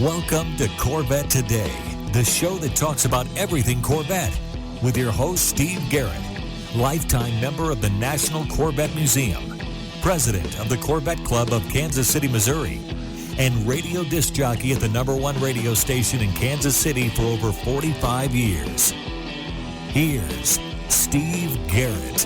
Welcome to Corvette Today, the show that talks about everything Corvette, with your host, Steve Garrett, lifetime member of the National Corvette Museum, president of the Corvette Club of Kansas City, Missouri, and radio disc jockey at the #1 radio station in Kansas City for over 45 years. Here's Steve Garrett.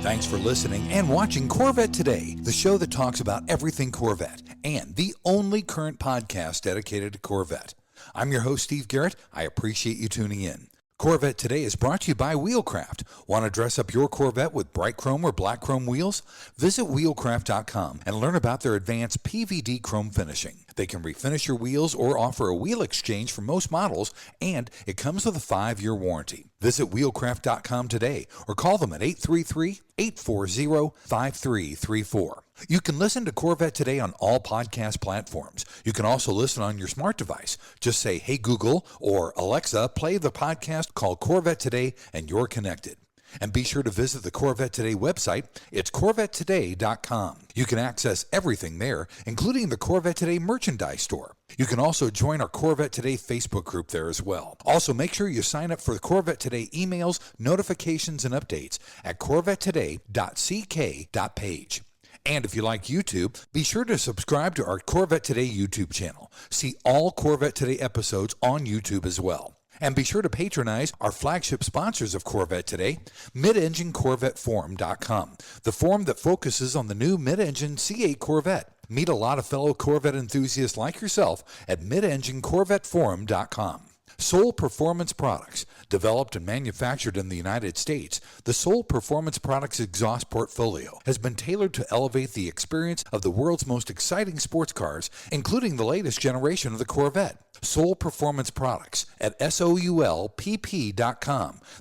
Thanks for listening and watching Corvette Today, the show that talks about everything Corvette, and the only current podcast dedicated to Corvette. I'm your host, Steve Garrett. I appreciate you tuning in. Corvette Today is brought to you by Wheelcraft. Want to dress up your Corvette with bright chrome or black chrome wheels? Visit wheelcraft.com and learn about their advanced PVD chrome finishing. They can refinish your wheels or offer a wheel exchange for most models, and it comes with a 5-year warranty. Visit wheelcraft.com today or call them at 833-840-5334. You can listen to Corvette Today on all podcast platforms. You can also listen on your smart device. Just say, "Hey Google," or "Alexa, play the podcast called Corvette Today," and you're connected. And be sure to visit the Corvette Today website. It's CorvetteToday.com. You can access everything there, including the Corvette Today merchandise store. You can also join our Corvette Today Facebook group there as well. Also, make sure you sign up for the Corvette Today emails, notifications, and updates at CorvetteToday.ck.page. And if you like YouTube, be sure to subscribe to our Corvette Today YouTube channel. See all Corvette Today episodes on YouTube as well. And be sure to patronize our flagship sponsors of Corvette Today, MidEngineCorvetteForum.com, the forum that focuses on the new mid-engine C8 Corvette. Meet a lot of fellow Corvette enthusiasts like yourself at MidEngineCorvetteForum.com. Soul Performance Products. Developed and manufactured in the United States, the Soul Performance Products exhaust portfolio has been tailored to elevate the experience of the world's most exciting sports cars, including the latest generation of the Corvette. Soul Performance Products at SOULPP.com,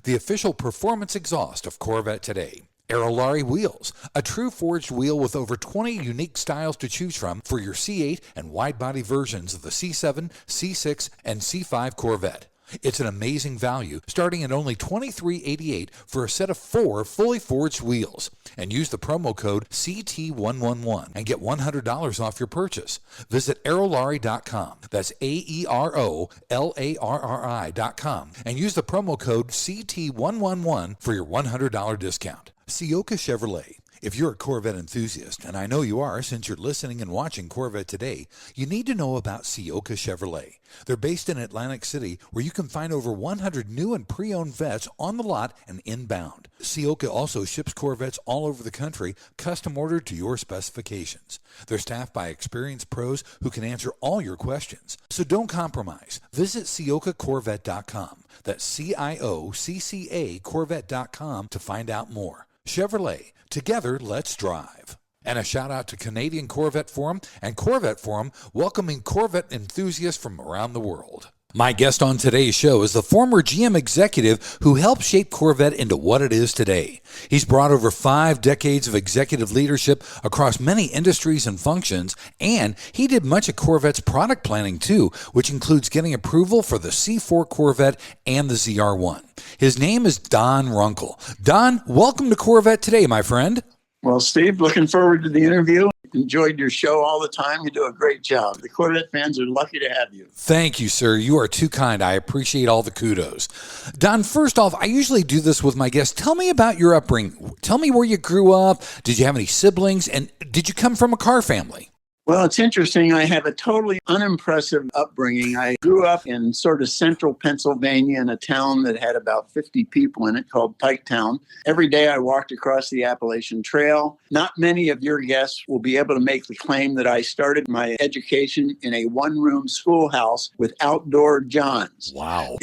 the official performance exhaust of Corvette Today. Aerolarri Wheels, a true forged wheel with over 20 unique styles to choose from for your C8 and wide-body versions of the C7, C6, and C5 Corvette. It's an amazing value, starting at only $23.88 for a set of 4 fully forged wheels. And use the promo code CT111 and get $100 off your purchase. Visit Aerolarri.com. That's AEROLARRI.com. And use the promo code CT111 for your $100 discount. Ciocca Chevrolet. If you're a Corvette enthusiast, and I know you are since you're listening and watching Corvette Today, you need to know about Ciocca Chevrolet. They're based in Atlantic City, where you can find over 100 new and pre-owned Vettes on the lot and inbound. Ciocca also ships Corvettes all over the country, custom ordered to your specifications. They're staffed by experienced pros who can answer all your questions. So don't compromise. Visit CioccaCorvette.com. That's CIOCCA Corvette.com to find out more. Chevrolet. Together, let's drive. And a shout out to Canadian Corvette Forum and Corvette Forum, welcoming Corvette enthusiasts from around the world. My guest on today's show is the former GM executive who helped shape Corvette into what it is today. He's brought over 5 decades of executive leadership across many industries and functions, and he did much of Corvette's product planning too, which includes getting approval for the C4 Corvette and the ZR1. His name is Don Runkle. Don, welcome to Corvette Today, my friend. Well, Steve, looking forward to the interview. Enjoyed your show all the time. You do a great job. The Corvette fans are lucky to have you. Thank you, sir. You are too kind. I appreciate all the kudos. Don, first off, I usually do this with my guests. Tell me about your upbringing. Tell me where you grew up. Did you have any siblings? And did you come from a car family? Well, it's interesting. I have a totally unimpressive upbringing. I grew up in sort of central Pennsylvania in a town that had about 50 people in it called Piketown. Every day I walked across the Appalachian Trail. Not many of your guests will be able to make the claim that I started my education in a one-room schoolhouse with outdoor johns. Wow.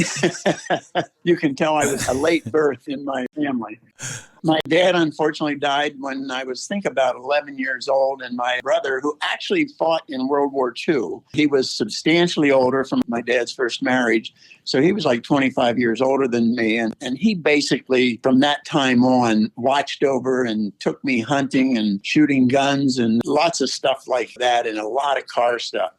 You can tell I was a late birth in my family. My dad, unfortunately, died when I was, about 11 years old, and my brother, who actually fought in World War II, he was substantially older from my dad's first marriage, so he was like 25 years older than me, and he basically, from that time on, watched over and took me hunting and shooting guns and lots of stuff like that, and a lot of car stuff.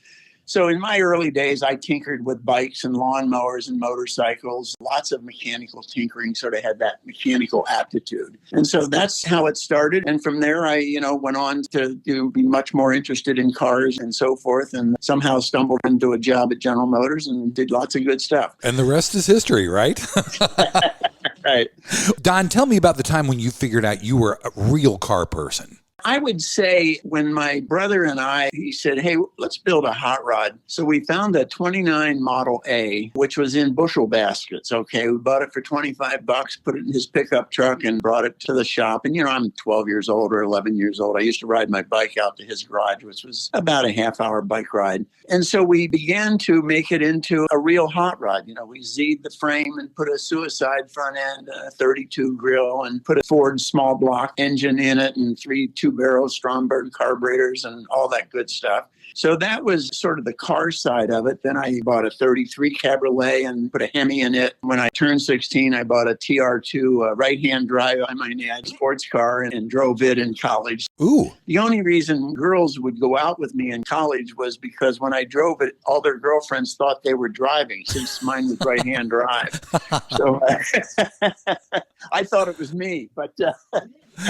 So in my early days, I tinkered with bikes and lawnmowers and motorcycles, lots of mechanical tinkering, sort of had that mechanical aptitude. And so that's how it started. And from there, I, went on to be much more interested in cars and so forth, and somehow stumbled into a job at General Motors and did lots of good stuff. And the rest is history, right? Right. Don, tell me about the time when you figured out you were a real car person. I would say when my brother and he said, hey, let's build a hot rod. So we found a 29 Model A, which was in bushel baskets. Okay, we bought it for $25, put it in his pickup truck and brought it to the shop. And, I'm 12 years old or 11 years old. I used to ride my bike out to his garage, which was about a half-hour bike ride. And so we began to make it into a real hot rod. We Z'd the frame and put a suicide front end, a 32 grill, and put a Ford small block engine in it and 3 2-barrel Stromberg carburetors and all that good stuff. So that was sort of the car side of it. Then I bought a 33 Cabriolet and put a Hemi in it. When I turned 16, I bought a TR2 right-hand drive, I might add, sports car and drove it in college. Ooh. The only reason girls would go out with me in college was because when I drove it, all their girlfriends thought they were driving since mine was right-hand drive. So I thought it was me, but...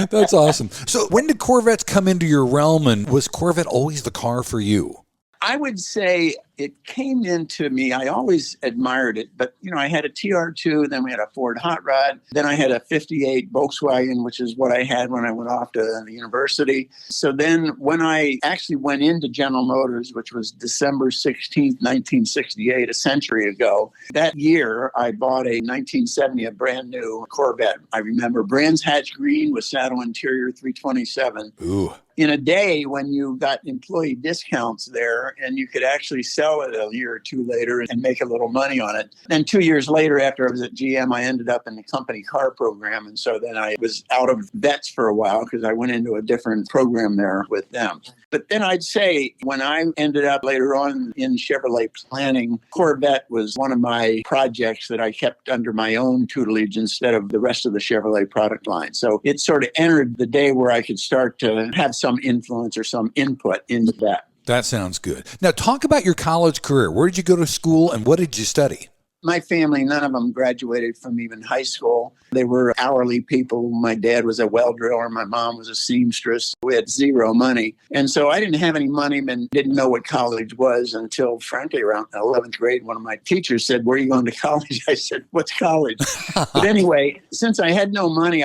That's awesome. So when did Corvettes come into your realm, and was Corvette always the car for you? I would say it came into me. I always admired it, but I had a TR2, then we had a Ford Hot Rod, then I had a 58 Volkswagen, which is what I had when I went off to the university. So then when I actually went into General Motors, which was December 16th, 1968, a century ago, that year I bought a 1970, a brand new Corvette. I remember Brands Hatch Green with saddle interior 327. Ooh. In a day when you got employee discounts there and you could actually sell it a year or two later and make a little money on it. Then 2 years later, after I was at GM, I ended up in the company car program. And so then I was out of vets for a while because I went into a different program there with them. But then I'd say when I ended up later on in Chevrolet planning, Corvette was one of my projects that I kept under my own tutelage instead of the rest of the Chevrolet product line. So it sort of entered the day where I could start to have some influence or some input into that. That sounds good. Now talk about your college career. Where did you go to school and what did you study? My family, none of them graduated from even high school. They were hourly people. My dad was a well driller. My mom was a seamstress. We had zero money. And so I didn't have any money and didn't know what college was until, frankly, around 11th grade, one of my teachers said, where are you going to college? I said, what's college? But anyway, since I had no money,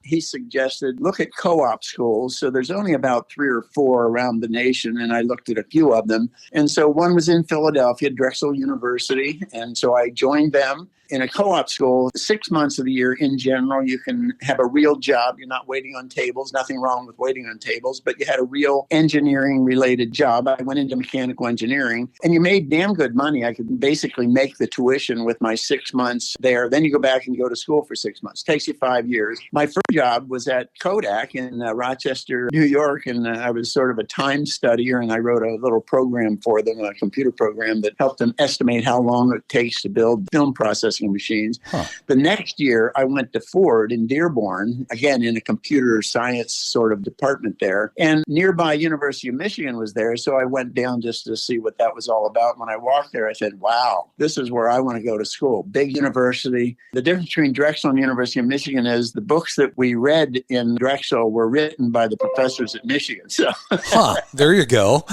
he suggested, look at co-op schools. So there's only about 3 or 4 around the nation, and I looked at a few of them. And so one was in Philadelphia, Drexel University. And so I joined them. In a co-op school, 6 months of the year in general, you can have a real job. You're not waiting on tables. Nothing wrong with waiting on tables, but you had a real engineering-related job. I went into mechanical engineering, and you made damn good money. I could basically make the tuition with my 6 months there. Then you go back and go to school for 6 months. Takes you 5 years. My first job was at Kodak in Rochester, New York, and I was sort of a time studier, and I wrote a little program for them, a computer program that helped them estimate how long it takes to build film processing machines. The next year, I went to Ford in Dearborn, again in a computer science sort of department there. And nearby University of Michigan was there, so I went down just to see what that was all about. When I walked there, I said, wow, this is where I want to go to school. Big university. The difference between Drexel and University of Michigan is the books that we read in Drexel were written by the professors at Michigan. So, there you go.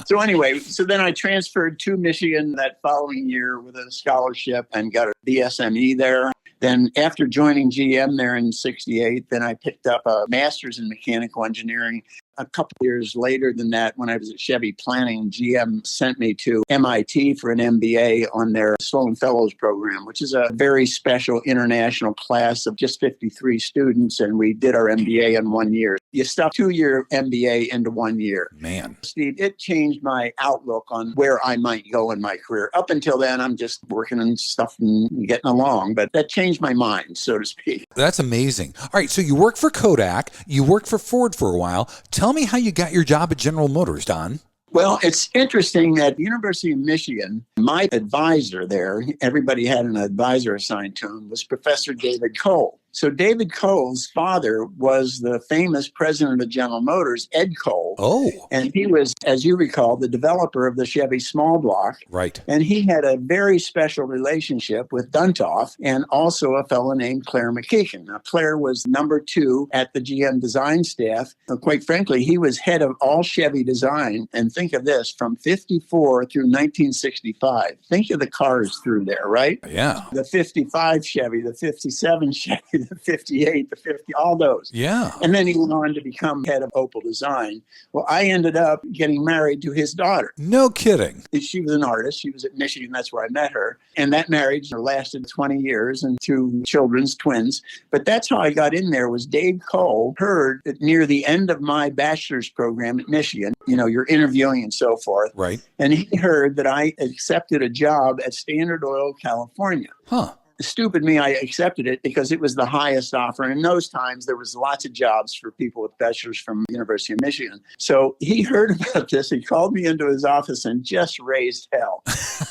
So anyway, then I transferred to Michigan that following year with a scholarship and got a BSME there. Then after joining GM there in 68, then I picked up a master's in mechanical engineering. A couple years later than that, when I was at Chevy Planning, GM sent me to MIT for an MBA on their Sloan Fellows program, which is a very special international class of just 53 students. And we did our MBA in 1 year. You stuff 2-year MBA into 1 year. Man. Steve, it changed my outlook on where I might go in my career. Up until then, I'm just working on stuff and getting along. But that changed my mind, so to speak. That's amazing. All right, so you worked for Kodak. You worked for Ford for a while. Tell me how you got your job at General Motors, Don. Well, it's interesting at University of Michigan, my advisor there, everybody had an advisor assigned to him, was Professor David Cole. So David Cole's father was the famous president of General Motors, Ed Cole. Oh. And he was, as you recall, the developer of the Chevy small block. Right. And he had a very special relationship with Duntov and also a fellow named Claire McKeegan. Now, Claire was number 2 at the GM design staff. Quite frankly, he was head of all Chevy design. And think of this, from 54 through 1965. Think of the cars through there, right? Yeah. The 55 Chevy, the 57 Chevy, the 58, the 50, all those. Yeah. And then he went on to become head of Opel Design. Well, I ended up getting married to his daughter. No kidding. She was an artist. She was at Michigan. That's where I met her. And that marriage lasted 20 years and 2 children's twins. But that's how I got in there was Dave Cole heard that near the end of my bachelor's program at Michigan, you're interviewing and so forth. Right. And he heard that I accepted a job at Standard Oil, California. Huh. Stupid me, I accepted it because it was the highest offer. And in those times, there was lots of jobs for people with bachelors from the University of Michigan. So he heard about this. He called me into his office and just raised hell.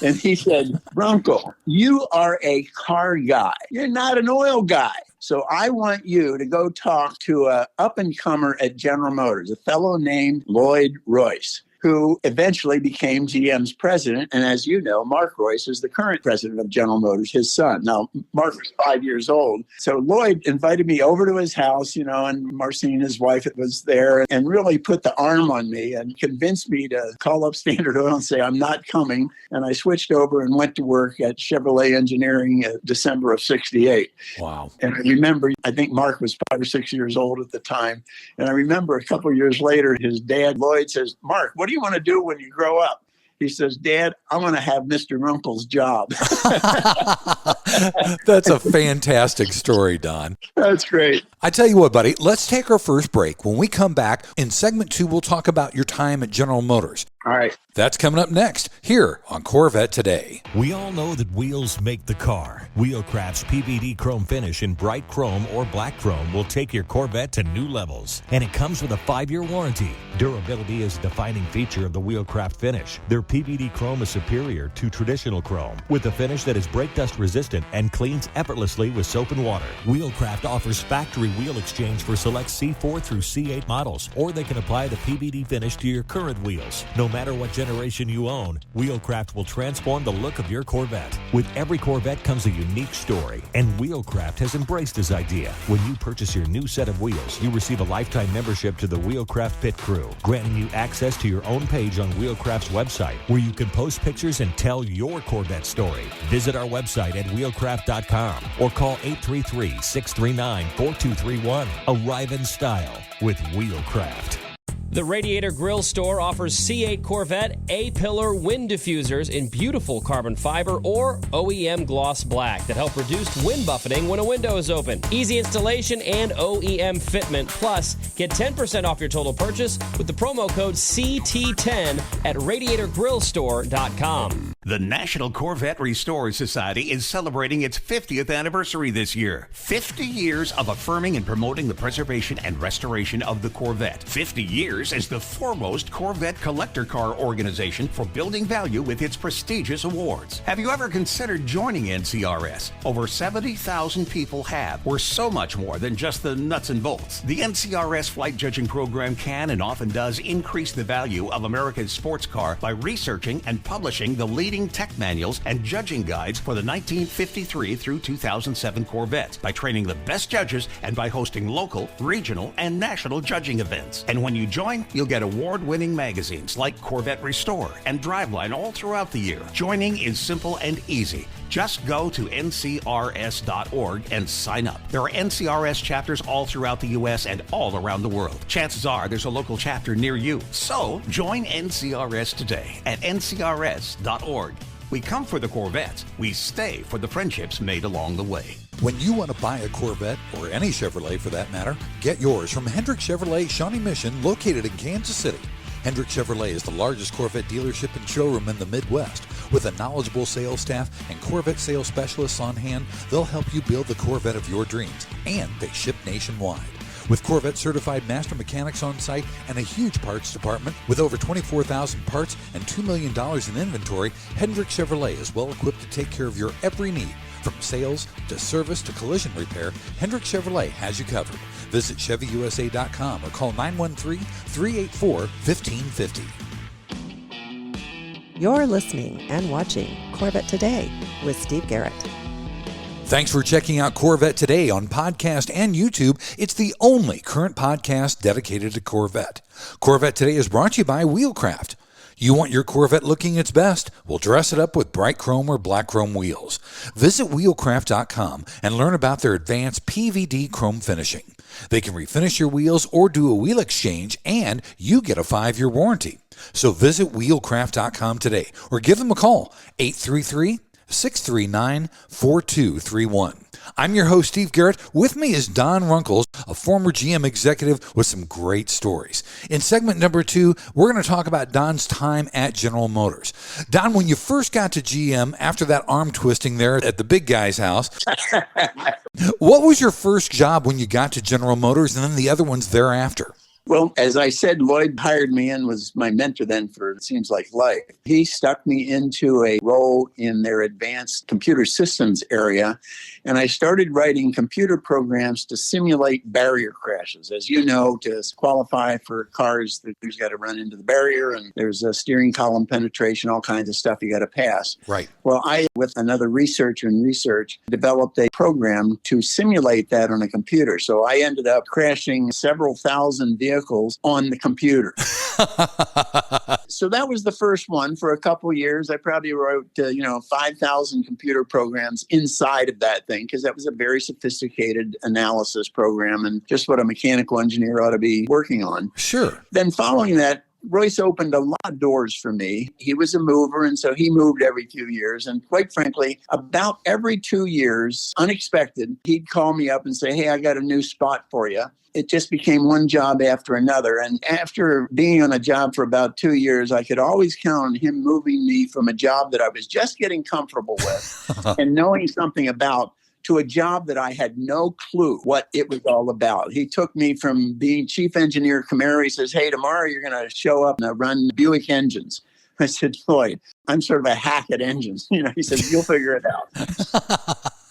And he said, Runkle, you are a car guy. You're not an oil guy. So I want you to go talk to a up-and-comer at General Motors, a fellow named Lloyd Royce, who eventually became GM's president. And as you know, Mark Royce is the current president of General Motors, his son. Now, Mark was 5 years old. So Lloyd invited me over to his house, and Marcine, his wife, was there and really put the arm on me and convinced me to call up Standard Oil and say, I'm not coming. And I switched over and went to work at Chevrolet Engineering in December of 68. Wow. And I remember, I think Mark was 5 or 6 years old at the time. And I remember a couple of years later, his dad, Lloyd, says, Mark, what do you want to do when you grow up? He says, Dad, I want to have Mr. Runkle's job. That's a fantastic story, Don. That's great. I tell you what, buddy, let's take our first break. When we come back, in segment 2, we'll talk about your time at General Motors. All right. That's coming up next here on Corvette Today. We all know that wheels make the car. Wheelcraft's PVD chrome finish in bright chrome or black chrome will take your Corvette to new levels. And it comes with a 5-year warranty. Durability is a defining feature of the Wheelcraft finish. Their PVD chrome is superior to traditional chrome with a finish that is brake dust resistant and cleans effortlessly with soap and water. Wheelcraft offers factory wheel exchange for select C4 through C8 models, or they can apply the PVD finish to your current wheels. No matter what generation you own, Wheelcraft will transform the look of your Corvette. With every Corvette comes a unique story, and Wheelcraft has embraced this idea. When you purchase your new set of wheels, you receive a lifetime membership to the Wheelcraft Pit Crew, granting you access to your own page on Wheelcraft's website, where you can post pictures and tell your Corvette story. Visit our website at wheelcraft.com or call 833-639-4231. Arrive in style with Wheelcraft. The Radiator Grill Store offers C8 Corvette A-pillar wind diffusers in beautiful carbon fiber or OEM gloss black that help reduce wind buffeting when a window is open. Easy installation and OEM fitment. Plus, get 10% off your total purchase with the promo code CT10 at radiatorgrillstore.com. The National Corvette Restorer Society is celebrating its 50th anniversary this year. 50 years of affirming and promoting the preservation and restoration of the Corvette. 50 years as the foremost Corvette collector car organization for building value with its prestigious awards. Have you ever considered joining NCRS? Over 70,000 people have. We're so much more than just the nuts and bolts. The NCRS flight judging program can and often does increase the value of America's sports car by researching and publishing the leading tech manuals and judging guides for the 1953 through 2007 Corvettes, by training the best judges and by hosting local, regional, and national judging events. And when you join, you'll get award-winning magazines like Corvette Restorer and Driveline all throughout the year. Joining is simple and easy. Just go to ncrs.org and sign up. There are NCRS chapters all throughout the U.S. and all around the world. Chances are there's a local chapter near you. So join NCRS today at ncrs.org. We come for the Corvettes. We stay for the friendships made along the way. When you want to buy a Corvette, or any Chevrolet for that matter, get yours from Hendrick Chevrolet Shawnee Mission, located in Kansas City. Hendrick Chevrolet is the largest Corvette dealership and showroom in the Midwest. With a knowledgeable sales staff and Corvette sales specialists on hand, they'll help you build the Corvette of your dreams, and they ship nationwide. With Corvette certified master mechanics on site and a huge parts department with over 24,000 parts and $2 million in inventory, Hendrick Chevrolet is well equipped to take care of your every need. From sales to service to collision repair, Hendrick Chevrolet has you covered. Visit ChevyUSA.com or call 913-384-1550. You're listening and watching Corvette Today with Steve Garrett. Thanks for checking out Corvette Today on podcast and YouTube. It's the only current podcast dedicated to Corvette. Corvette Today is brought to you by Wheelcraft. You want your Corvette looking its best? Well, dress it up with bright chrome or black chrome wheels. Visit wheelcraft.com and learn about their advanced PVD chrome finishing. They can refinish your wheels or do a wheel exchange, and you get a 5-year warranty. So visit wheelcraft.com today or give them a call, 833-639-4231. I'm your host, Steve Garrett. With me is Don Runkle, a former GM executive with some great stories. In segment number 2, we're going to talk about Don's time at General Motors. Don, when you first got to GM after that arm twisting there at the big guy's house, what was your first job when you got to General Motors and then the other ones thereafter? Well, as I said, Lloyd hired me and was my mentor then for, it seems like, life. He stuck me into a role in their advanced computer systems area, and I started writing computer programs to simulate barrier crashes. As you know, to qualify for cars, there's got to run into the barrier, and there's a steering column penetration, all kinds of stuff you got to pass. Right. Well, I, with another researcher in research, developed a program to simulate that on a computer. So I ended up crashing several thousand vehicles on the computer. So that was the first one. For a couple of years, I probably wrote, 5,000 computer programs inside of that thing, because that was a very sophisticated analysis program and just what a mechanical engineer ought to be working on. Sure. Then following that, Royce opened a lot of doors for me. He was a mover, and so he moved every 2 years. And quite frankly, about every 2 years, unexpected, he'd call me up and say, hey, I got a new spot for you. It just became one job after another. And after being on a job for about 2 years, I could always count on him moving me from a job that I was just getting comfortable with and knowing something about to a job that I had no clue what it was all about. He took me from being chief engineer at Camaro. He says, hey, tomorrow you're going to show up and run Buick engines. I said, Lloyd, I'm sort of a hack at engines. He said, you'll figure it out.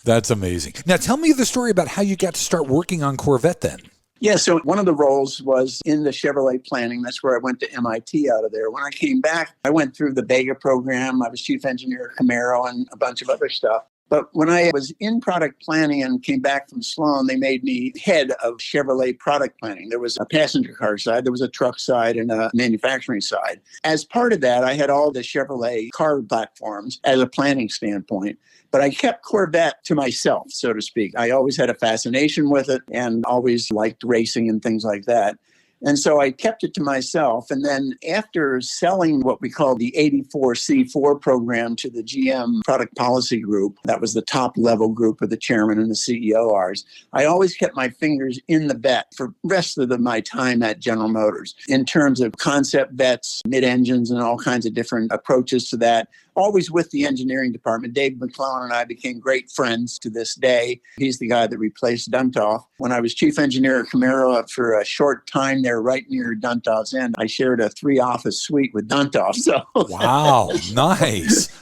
That's amazing. Now tell me the story about how you got to start working on Corvette then. Yeah, so one of the roles was in the Chevrolet planning. That's where I went to MIT out of there. When I came back, I went through the Vega program. I was chief engineer at Camaro and a bunch of other stuff. But when I was in product planning and came back from Sloan, they made me head of Chevrolet product planning. There was a passenger car side, there was a truck side, and a manufacturing side. As part of that, I had all the Chevrolet car platforms as a planning standpoint. But I kept Corvette to myself, so to speak. I always had a fascination with it and always liked racing and things like that. And so I kept it to myself. And then after selling what we call the 84 C4 program to the GM product policy group, that was the top level group of the chairman and the CEO ours, I always kept my fingers in the bet for the rest of my time at General Motors in terms of concept bets, mid-engines, and all kinds of different approaches to that. Always with the engineering department. Dave McClellan and I became great friends to this day. He's the guy that replaced Duntoff. When I was chief engineer at Camaro for a short time there, right near Duntoff's end, I shared a 3-office suite with Duntoff. So wow, nice.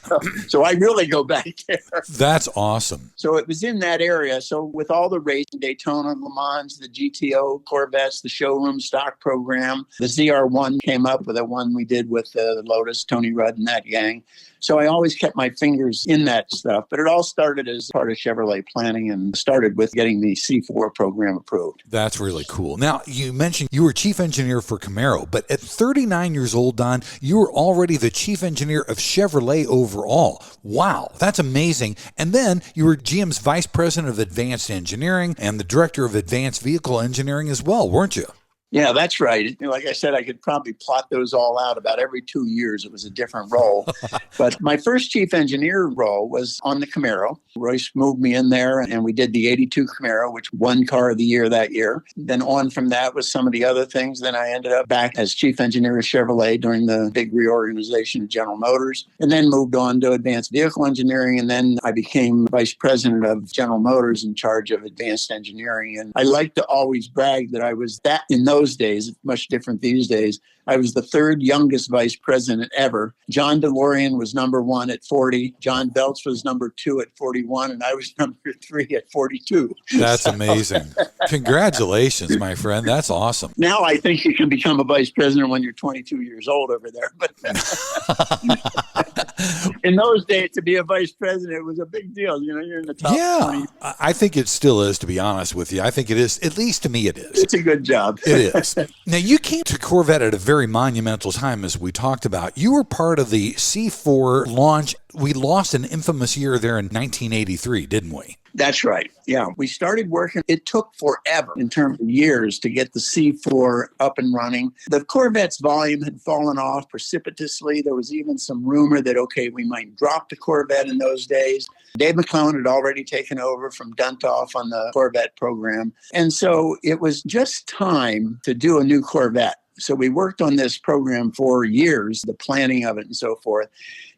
So I really go back there. That's awesome. So it was in that area. So with all the racing, Daytona, Le Mans, the GTO Corvettes, the showroom stock program, the ZR1 came up with the one we did with the Lotus, Tony Rudd and that gang. So I always kept my fingers in that stuff. But it all started as part of Chevrolet planning and started with getting the C4 program approved. That's really cool. Now, you mentioned you were chief engineer for Camaro, but at 39 years old, Don, you were already the chief engineer of Chevrolet overall. Wow, that's amazing. And then you were GM's vice president of advanced engineering and the director of advanced vehicle engineering as well, weren't you? Yeah, that's right. Like I said, I could probably plot those all out. About every 2 years, it was a different role. But my first chief engineer role was on the Camaro. Royce moved me in there, and we did the 82 Camaro, which won car of the year that year. Then on from that was some of the other things. Then I ended up back as chief engineer of Chevrolet during the big reorganization of General Motors, and then moved on to advanced vehicle engineering. And then I became vice president of General Motors in charge of advanced engineering. And I like to always brag that I was that in those days. It's much different these days. I was the third youngest vice president ever. John DeLorean was number 1 at 40. John Belch was number 2 at 41. And I was number 3 at 42. That's amazing. Congratulations, my friend. That's awesome. Now I think you can become a vice president when you're 22 years old over there. But in those days, to be a vice president, it was a big deal. You know, you're in the top 20. I think it still is, to be honest with you. I think it is. At least to me, it is. It's a good job. It is. Now, you came to Corvette at a very monumental time, as we talked about. You were part of the C4 launch. We lost an infamous year there in 1983, didn't we? That's right. Yeah. We started working. It took forever in terms of years to get the C4 up and running. The Corvette's volume had fallen off precipitously. There was even some rumor that, okay, we might drop the Corvette in those days. Dave McClellan had already taken over from Duntoff on the Corvette program. And so it was just time to do a new Corvette. So we worked on this program for years, the planning of it and so forth.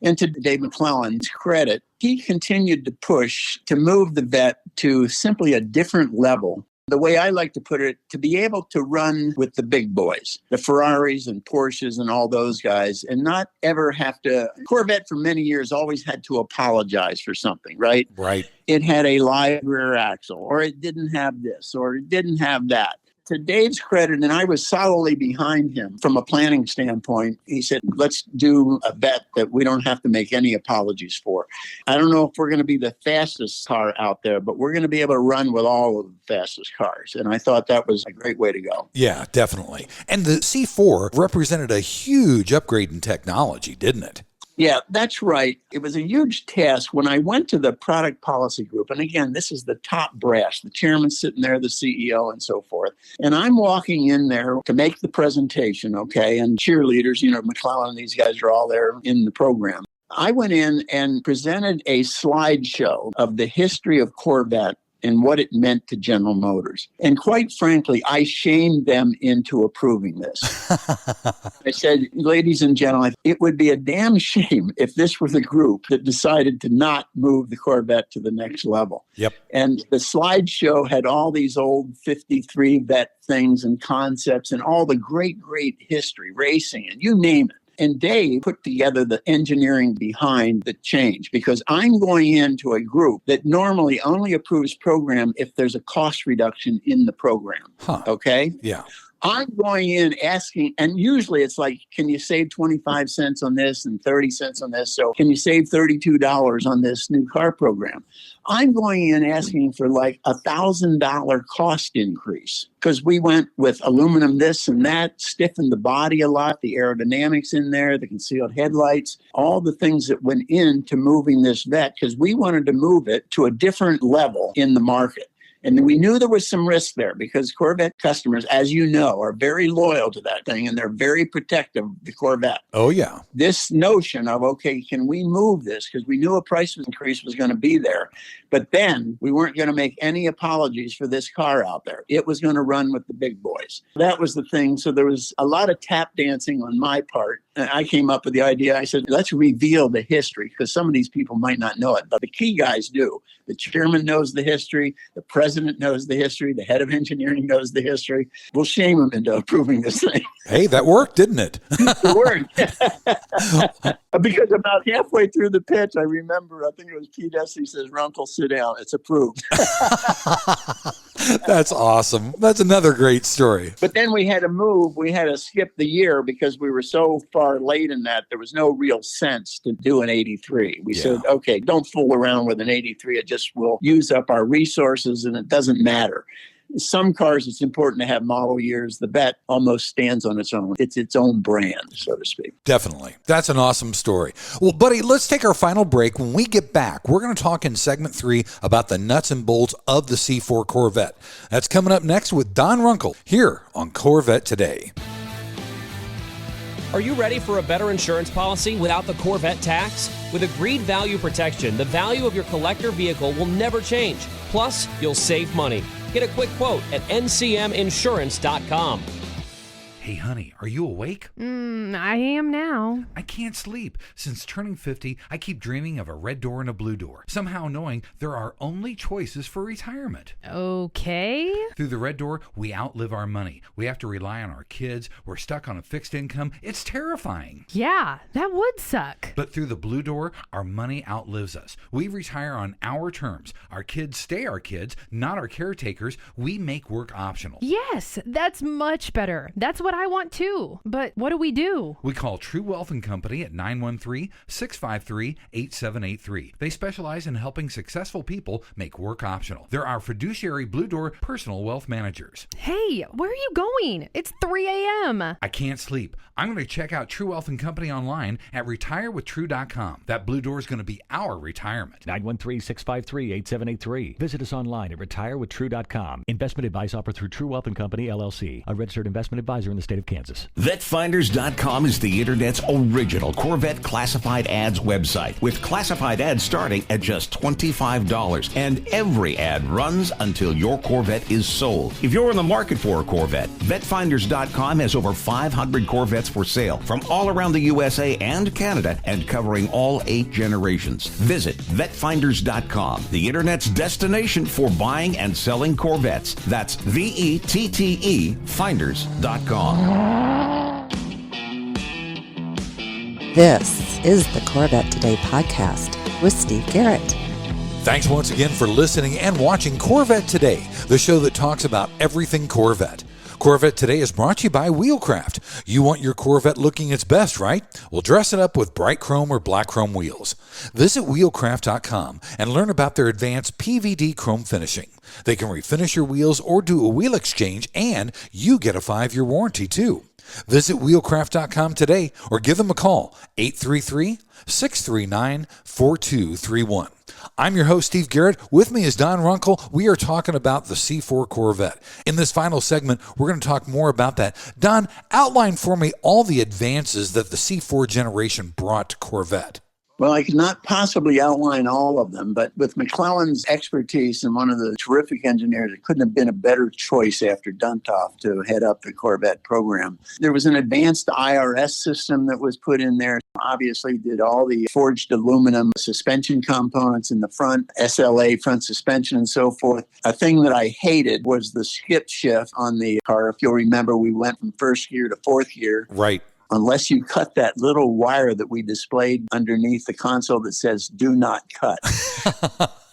And to Dave McClellan's credit, he continued to push to move the Vette to simply a different level. The way I like to put it, to be able to run with the big boys, the Ferraris and Porsches and all those guys, and not ever have to. Corvette for many years always had to apologize for something, right? Right. It had a live rear axle, or it didn't have this, or it didn't have that. To Dave's credit, and I was solidly behind him from a planning standpoint, he said, let's do a bet that we don't have to make any apologies for. I don't know if we're going to be the fastest car out there, but we're going to be able to run with all of the fastest cars. And I thought that was a great way to go. Yeah, definitely. And the C4 represented a huge upgrade in technology, didn't it? Yeah, that's right. It was a huge task when I went to the product policy group. And again, this is the top brass, the chairman sitting there, the CEO and so forth. And I'm walking in there to make the presentation, okay? And cheerleaders, you know, McClellan and these guys are all there in the program. I went in and presented a slideshow of the history of Corvette and what it meant to General Motors. And quite frankly, I shamed them into approving this. I said, ladies and gentlemen, it would be a damn shame if this were the group that decided to not move the Corvette to the next level. Yep. And the slideshow had all these old 53 Vette things and concepts and all the great, great history, racing, and you name it. And Dave put together the engineering behind the change, because I'm going into a group that normally only approves program if there's a cost reduction in the program. Huh. Okay? Yeah. I'm going in asking, and usually it's like, can you save 25 cents on this and 30 cents on this? So can you save $32 on this new car program? I'm going in asking for like $1,000 cost increase, because we went with aluminum this and that, stiffened the body a lot, the aerodynamics in there, the concealed headlights, all the things that went into moving this Vette, because we wanted to move it to a different level in the market. And we knew there was some risk there, because Corvette customers, as you know, are very loyal to that thing, and they're very protective of the Corvette. Oh, yeah. This notion of, okay, can we move this? Because we knew a price increase was going to be there. But then we weren't going to make any apologies for this car out there. It was going to run with the big boys. That was the thing. So there was a lot of tap dancing on my part. And I came up with the idea. I said, let's reveal the history, because some of these people might not know it, but the key guys do. The chairman knows the history. The president knows the history. The head of engineering knows the history. We'll shame them into approving this thing. Hey, that worked, didn't it? It worked. Because about halfway through the pitch, I remember, I think it was Pete Essie says, Runkle, sit down. It's approved. That's awesome. That's another great story. But then we had to move. We had to skip the year because we were so far late in that there was no real sense to do an 83. We said, okay, don't fool around with an 83. It just will use up our resources and it doesn't matter. some cars, it's important to have model years. The Vette almost stands on its own. It's its own brand, so to speak. Definitely. That's an awesome story. Well, buddy, let's take our final break. When we get back, we're going to talk in segment 3 about the nuts and bolts of the C4 Corvette. That's coming up next with Don Runkle here on Corvette Today. Are you ready for a better insurance policy without the Corvette tax? With Agreed Value Protection, the value of your collector vehicle will never change. Plus, you'll save money. Get a quick quote at ncminsurance.com. Hey, honey, are you awake? I am now. I can't sleep. Since turning 50, I keep dreaming of a red door and a blue door, somehow knowing there are only choices for retirement. Okay. Through the red door, we outlive our money. We have to rely on our kids. We're stuck on a fixed income. It's terrifying. Yeah, that would suck. But through the blue door, our money outlives us. We retire on our terms. Our kids stay our kids, not our caretakers. We make work optional. Yes, that's much better. That's what I want too. But what do we do? We call True Wealth & Company at 913-653-8783. They specialize in helping successful people make work optional. They're our fiduciary Blue Door personal wealth managers. Hey, where are you going? It's 3 a.m. I can't sleep. I'm going to check out True Wealth & Company online at retirewithtrue.com. That Blue Door is going to be our retirement. 913-653-8783. Visit us online at retirewithtrue.com. Investment advice offered through True Wealth & Company, LLC, a registered investment advisor in the state of Kansas. VetFinders.com is the Internet's original Corvette classified ads website, with classified ads starting at just $25. And every ad runs until your Corvette is sold. If you're in the market for a Corvette, VetFinders.com has over 500 Corvettes for sale from all around the USA and Canada and covering all 8 generations. Visit VetFinders.com, the Internet's destination for buying and selling Corvettes. That's VETTE Finders.com. This is the Corvette Today podcast with Steve Garrett. Thanks once again for listening and watching Corvette Today, the show that talks about everything Corvette. Corvette Today is brought to you by Wheelcraft. You want your Corvette looking its best, right? Well, dress it up with bright chrome or black chrome wheels. Visit wheelcraft.com and learn about their advanced PVD chrome finishing. They can refinish your wheels or do a wheel exchange, and you get a 5-year warranty too. Visit wheelcraft.com today or give them a call, 833-639-4231. I'm your host, Steve Garrett. With me is Don Runkle. We are talking about the C4 Corvette. In this final segment, we're going to talk more about that. Don, outline for me all the advances that the C4 generation brought to Corvette. Well, I could not possibly outline all of them, but with McClellan's expertise and one of the terrific engineers, it couldn't have been a better choice after Duntov to head up the Corvette program. There was an advanced IRS system that was put in there. Obviously did all the forged aluminum suspension components in the front, SLA front suspension and so forth. A thing that I hated was the skip shift on the car. If you'll remember, we went from first gear to fourth gear. Right. Unless you cut that little wire that we displayed underneath the console that says "do not cut."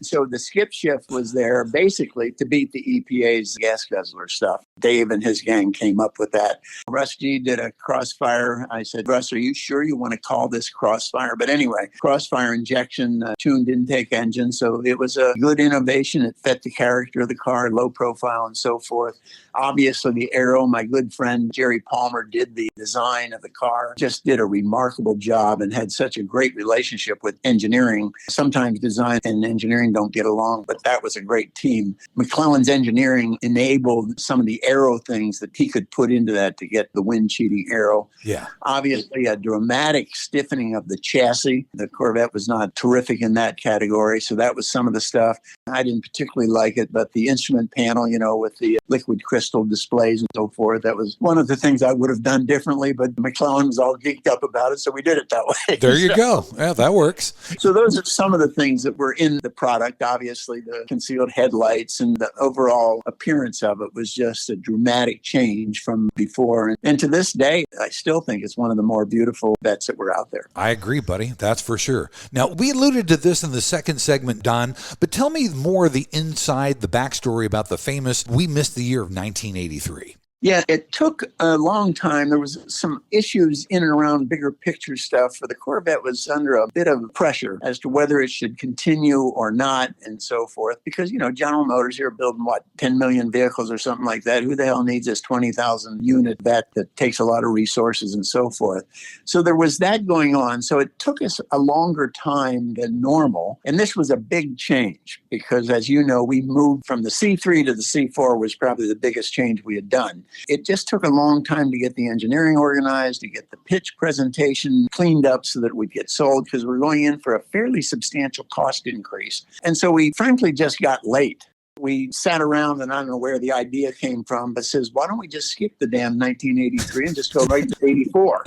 So the skip shift was there basically to beat the EPA's gas guzzler stuff. Dave and his gang came up with that. Russ G did a crossfire. I said, Russ, are you sure you want to call this crossfire? But anyway, crossfire injection, tuned intake engine. So it was a good innovation. It fit the character of the car, low profile and so forth. Obviously the aero, my good friend Jerry Palmer did the design of the car, just did a remarkable job and had such a great relationship with engineering. Sometimes design and engineering don't get along, but that was a great team. McClellan's engineering enabled some of the aero things that he could put into that to get the wind cheating aero. Yeah. Obviously a dramatic stiffening of the chassis. The Corvette was not terrific in that category, so that was some of the stuff. I didn't particularly like it, but the instrument panel, with the liquid crystal displays and so forth, that was one of the things I would have done differently, but McClellan was all geeked up about it, so we did it that way. There you go. Yeah, that works. So those are some of the things that were in the product. Obviously, the concealed headlights and the overall appearance of it was just a dramatic change from before. And to this day, I still think it's one of the more beautiful Vettes that were out there. I agree, buddy. That's for sure. Now, we alluded to this in the second segment, Don, but tell me more of the inside, the backstory about the famous We Missed the Year of 1983. Yeah, it took a long time. There was some issues in and around bigger picture stuff. For the Corvette was under a bit of pressure as to whether it should continue or not and so forth. Because, General Motors here building, 10 million vehicles or something like that. Who the hell needs this 20,000 unit vet that takes a lot of resources and so forth? So there was that going on. So it took us a longer time than normal. And this was a big change because, as you know, we moved from the C3 to the C4 was probably the biggest change we had done. It just took a long time to get the engineering organized, to get the pitch presentation cleaned up so that we'd get sold because we're going in for a fairly substantial cost increase. And so we frankly just got late. We sat around, and I don't know where the idea came from, but says, why don't we just skip the damn 1983 and just go right to 84?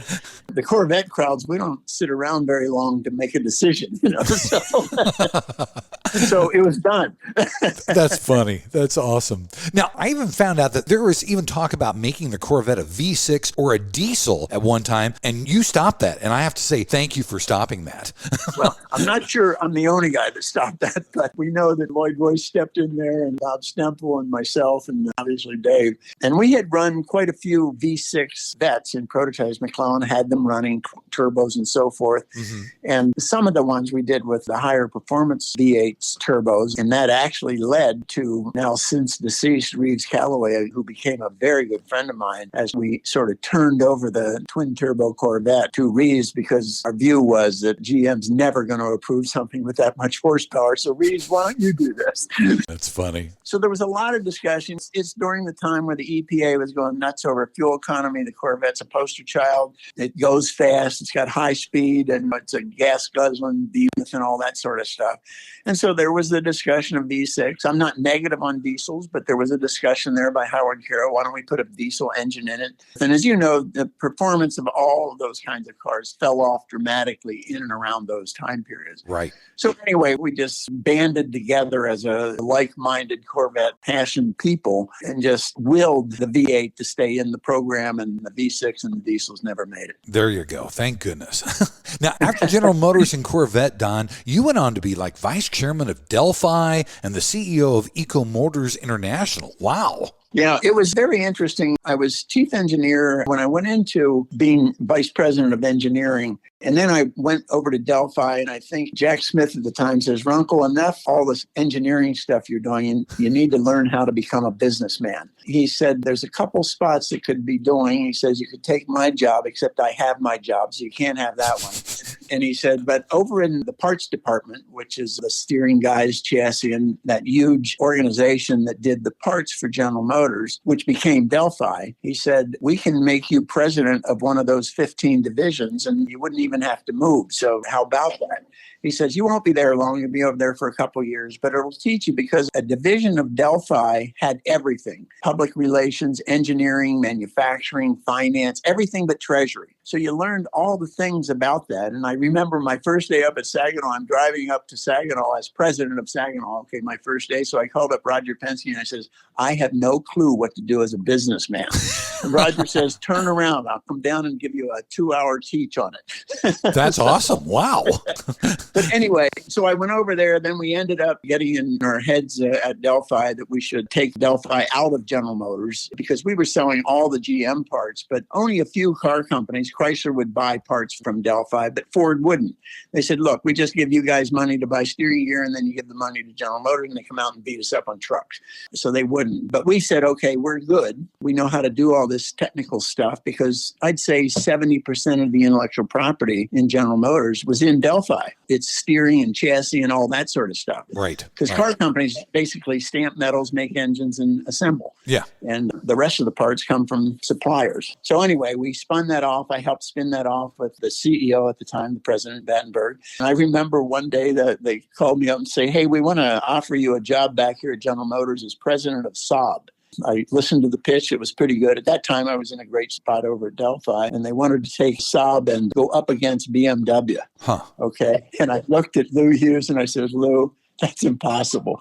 The Corvette crowds, we don't sit around very long to make a decision, So it was done. That's funny. That's awesome. Now, I even found out that there was even talk about making the Corvette a V6 or a diesel at one time, and you stopped that. And I have to say thank you for stopping that. Well, I'm not sure I'm the only guy that stopped that, but we know that Lloyd Royce stepped in there, and Bob Stemple and myself, and obviously Dave. And we had run quite a few V6 Vettes in prototypes. McClellan had them running turbos and so forth. Mm-hmm. And some of the ones we did with the higher performance V8s turbos. And that actually led to now since deceased Reeves Calloway, who became a very good friend of mine, as we sort of turned over the twin turbo Corvette to Reeves because our view was that GM's never going to approve something with that much horsepower. So Reeves, why don't you do this? That's funny. So there was a lot of discussions. It's during the time where the EPA was going nuts over fuel economy. The Corvette's a poster child. It goes fast. It's got high speed, and it's a gas guzzling behemoth and all that sort of stuff. And so there was the discussion of V6. I'm not negative on diesels, but there was a discussion there by Howard Carroll. Why don't we put a diesel engine in it? And as you know, the performance of all of those kinds of cars fell off dramatically in and around those time periods. Right. So anyway, we just banded together as a like-minded Corvette passion people and just willed the V8 to stay in the program, and the V6 and the diesels never made it. There you go. Thank goodness. Now, after General Motors and Corvette, Don, you went on to be like vice chairman of Delphi and the CEO of Eco Motors International. Wow. Yeah, it was very interesting. I was chief engineer when I went into being vice president of engineering. And then I went over to Delphi, and I think Jack Smith at the time says, Runkle, enough all this engineering stuff you're doing. You need to learn how to become a businessman. He said, there's a couple spots that could be doing. He says, you could take my job, except I have my job, so you can't have that one. And he said, but over in the parts department, which is the steering guys, chassis, and that huge organization that did the parts for General Motors, which became Delphi, he said, we can make you president of one of those 15 divisions, and you wouldn't even have to move. So how about that? He says, you won't be there long. You'll be over there for a couple of years, but it'll teach you because a division of Delphi had everything: public relations, engineering, manufacturing, finance, everything but treasury. So you learned all the things about that. And I remember my first day up at Saginaw, I'm driving up to Saginaw as president of Saginaw. Okay, my first day. So I called up Roger Penske and I says, I have no clue what to do as a businessman. And Roger says, turn around. I'll come down and give you a 2-hour teach on it. That's awesome. Wow. But anyway, so I went over there. Then we ended up getting in our heads at Delphi that we should take Delphi out of General Motors because we were selling all the GM parts, but only a few car companies. Chrysler would buy parts from Delphi, but Ford wouldn't. They said, look, we just give you guys money to buy steering gear, and then you give the money to General Motors, and they come out and beat us up on trucks. So they wouldn't. But we said, okay, we're good. We know how to do all this technical stuff because I'd say 70% of the intellectual property in General Motors was in Delphi. It's steering and chassis and all that sort of stuff. Right. Because car companies basically stamp metals, make engines, and assemble. Yeah. And the rest of the parts come from suppliers. So anyway, we spun that off. I helped spin that off with the CEO at the time, the president, Battenberg. And I remember one day that they called me up and say, hey, we want to offer you a job back here at General Motors as president of Saab. I listened to the pitch. It was pretty good. At that time, I was in a great spot over at Delphi, and they wanted to take Saab and go up against BMW. Huh. Okay. And I looked at Lou Hughes and I said, Lou, that's impossible.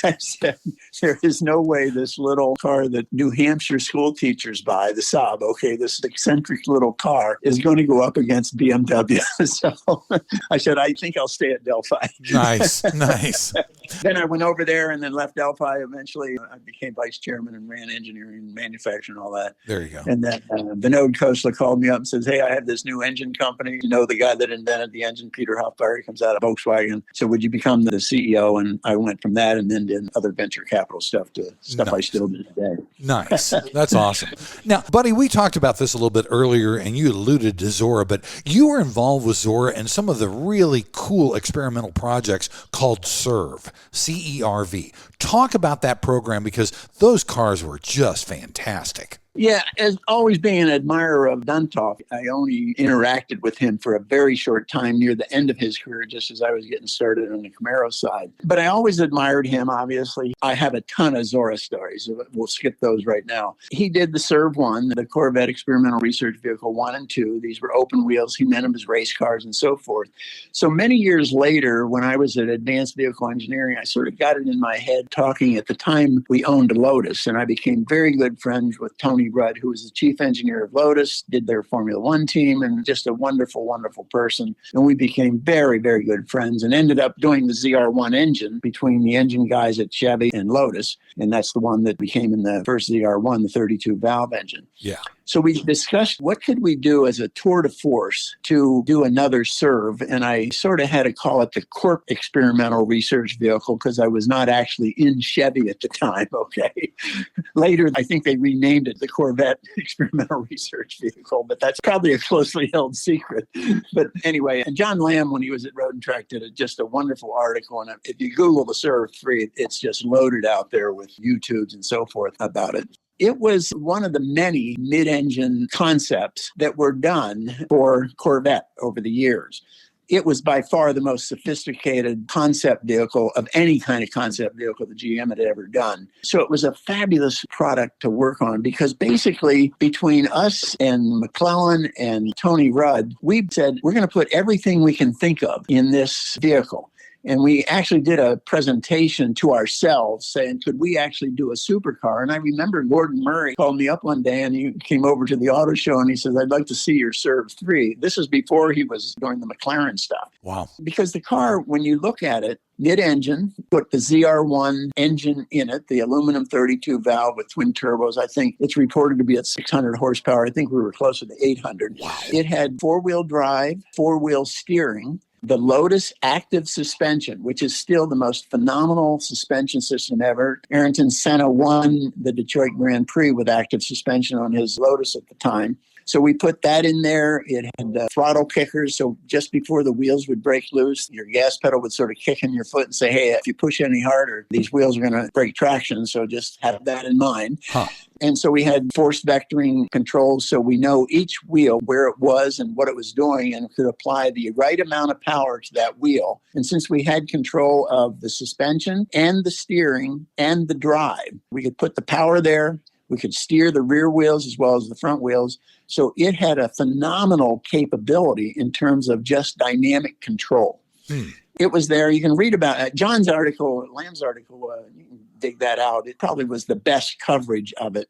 I said, there is no way this little car that New Hampshire school teachers buy, the Saab, okay, this eccentric little car, is going to go up against BMW. So I said, I think I'll stay at Delphi. Nice, nice. Then I went over there and then left Delphi. Eventually, I became vice chairman and ran engineering, manufacturing, all that. There you go. And then Vinod Khosla called me up and says, hey, I have this new engine company. You know, the guy that invented the engine, Peter Hoffbauer, he comes out of Volkswagen. So would you become the CEO? And I went from that and then did other venture capital stuff to stuff I still do today. Nice. That's awesome. Now, buddy, we talked about this a little bit earlier, and you alluded to Zora, but you were involved with Zora and some of the really cool experimental projects called CERV, C-E-R-V. Talk about that program, because those cars were just fantastic. Yeah, as always being an admirer of Duntov, I only interacted with him for a very short time near the end of his career, just as I was getting started on the Camaro side. But I always admired him, obviously. I have a ton of Zora stories. We'll skip those right now. He did the CERV 1, the Corvette Experimental Research Vehicle 1 and 2. These were open wheels. He meant them as race cars and so forth. So many years later, when I was at Advanced Vehicle Engineering, I sort of got it in my head talking at the time we owned Lotus, and I became very good friends with Tony Rudd, who was the chief engineer of Lotus, did their Formula One team, and just a wonderful, wonderful person. And we became very, very good friends and ended up doing the ZR1 engine between the engine guys at Chevy and Lotus. And that's the one that became in the first ZR1, the 32 valve engine. Yeah. So we discussed what could we do as a tour de force to do another CERV. And I sort of had to call it the Corp Experimental Research Vehicle because I was not actually in Chevy at the time. Okay. Later, I think they renamed it the Corvette Experimental Research Vehicle, but that's probably a closely held secret. But anyway, and John Lamb, when he was at Road and Track, did just a wonderful article. And if you Google the CERV 3, it's just loaded out there with YouTubes and so forth about it. It was one of the many mid-engine concepts that were done for Corvette over the years. It was by far the most sophisticated concept vehicle of any kind of concept vehicle that GM had ever done. So it was a fabulous product to work on because basically between us and McClellan and Tony Rudd, we said, we're going to put everything we can think of in this vehicle. And we actually did a presentation to ourselves saying, could we actually do a supercar? And I remember Gordon Murray called me up one day and he came over to the auto show and he says, I'd like to see your CERV 3. This is before he was doing the McLaren stuff. Wow. Because the car, when you look at it, mid-engine, put the ZR1 engine in it, the aluminum 32 valve with twin turbos. I think it's reported to be at 600 horsepower. I think we were closer to 800. Wow. It had four-wheel drive, four-wheel steering, the Lotus active suspension, which is still the most phenomenal suspension system ever. Ayrton Senna won the Detroit Grand Prix with active suspension on his Lotus at the time. So we put that in there. It had throttle kickers. So just before the wheels would break loose, your gas pedal would sort of kick in your foot and say, hey, if you push any harder, these wheels are going to break traction. So just have that in mind. Huh. And so we had force vectoring controls. So we know each wheel, where it was and what it was doing, and could apply the right amount of power to that wheel. And since we had control of the suspension and the steering and the drive, we could put the power there. We could steer the rear wheels as well as the front wheels. So it had a phenomenal capability in terms of just dynamic control. It was there. You can read about John's article, Lamb's article. You can dig that out. It probably was the best coverage of it.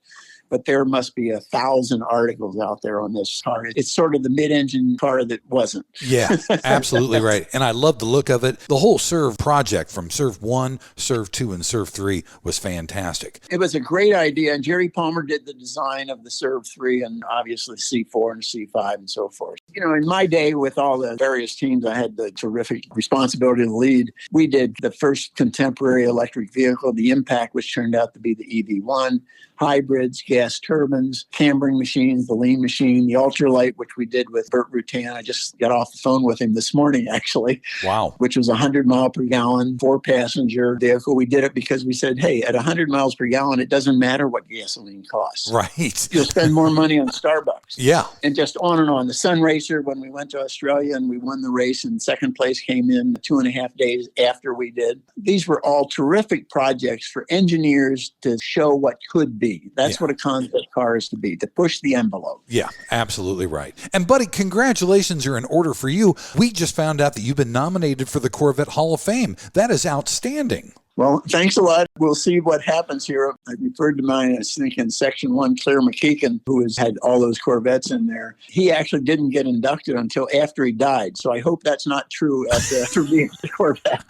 But there must be 1,000 articles out there on this car. It's sort of the mid-engine car that wasn't. Yeah, absolutely right. And I love the look of it. The whole CERV project from CERV 1, CERV 2, and CERV 3 was fantastic. It was a great idea. And Jerry Palmer did the design of the CERV 3 and obviously C4 and C5 and so forth. You know, in my day with all the various teams, I had the terrific responsibility to lead. We did the first contemporary electric vehicle, the Impact, which turned out to be the EV1, hybrids, gas turbines, cambering machines, the lean machine, the ultralight, which we did with Bert Rutan. I just got off the phone with him this morning, actually. Wow. Which was 100 mile per gallon, 4-passenger vehicle. We did it because we said, hey, at 100 miles per gallon, it doesn't matter what gasoline costs. Right. You'll spend more money on Starbucks. Yeah. And just on and on. The Sun Racer, when we went to Australia and we won the race, and second place came in 2.5 days after we did. These were all terrific projects for engineers to show what could be. That's what a concept car is to be, to push the envelope. Yeah, absolutely right. And buddy, congratulations are in order for you. We just found out that you've been nominated for the Corvette Hall of Fame. That is outstanding. Well, thanks a lot. We'll see what happens here. I referred to mine, I think, in Section 1, Claire McKeegan, who has had all those Corvettes in there. He actually didn't get inducted until after he died. So I hope that's not true for me at the Corvette.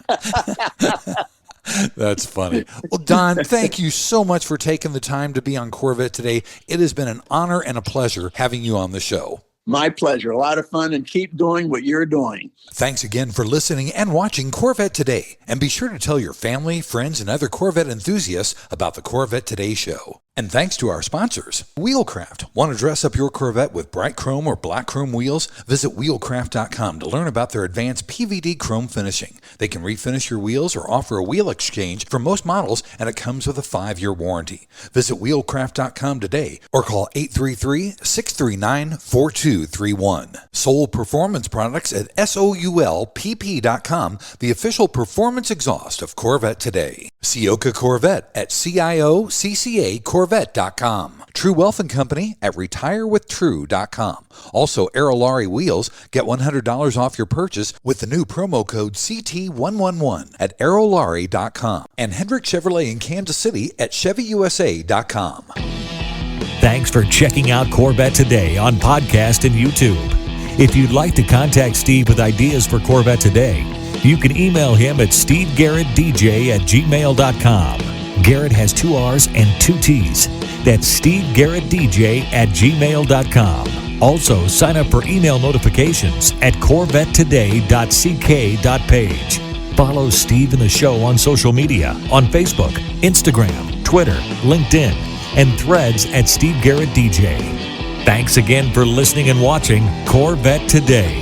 That's funny. Well, Don, thank you so much for taking the time to be on Corvette Today. It has been an honor and a pleasure having you on the show. My pleasure. A lot of fun, and keep doing what you're doing. Thanks again for listening and watching Corvette Today. And be sure to tell your family, friends, and other Corvette enthusiasts about the Corvette Today show. And thanks to our sponsors, Wheelcraft. Want to dress up your Corvette with bright chrome or black chrome wheels? Visit wheelcraft.com to learn about their advanced PVD chrome finishing. They can refinish your wheels or offer a wheel exchange for most models, and it comes with a 5-year warranty. Visit wheelcraft.com today or call 833-639-4231. Soul Performance Products at SOULPP.com, the official performance exhaust of Corvette Today. Ciocca Corvette at CIOCCA-Corvette.com. True Wealth and Company at RetireWithTrue.com. Also, Aerolarri Wheels. Get $100 off your purchase with the new promo code CT111 at Aerolarri.com. And Hendrick Chevrolet in Kansas City at ChevyUSA.com. Thanks for checking out Corvette Today on podcast and YouTube. If you'd like to contact Steve with ideas for Corvette Today, you can email him at stevegarrettdj@gmail.com. Garrett has 2 R's and 2 T's. That's stevegarrettdj@gmail.com. Also, sign up for email notifications at corvettetoday.ck.page. Follow Steve and the show on social media on Facebook, Instagram, Twitter, LinkedIn, and Threads at Steve Garrett DJ. Thanks again for listening and watching Corvette Today.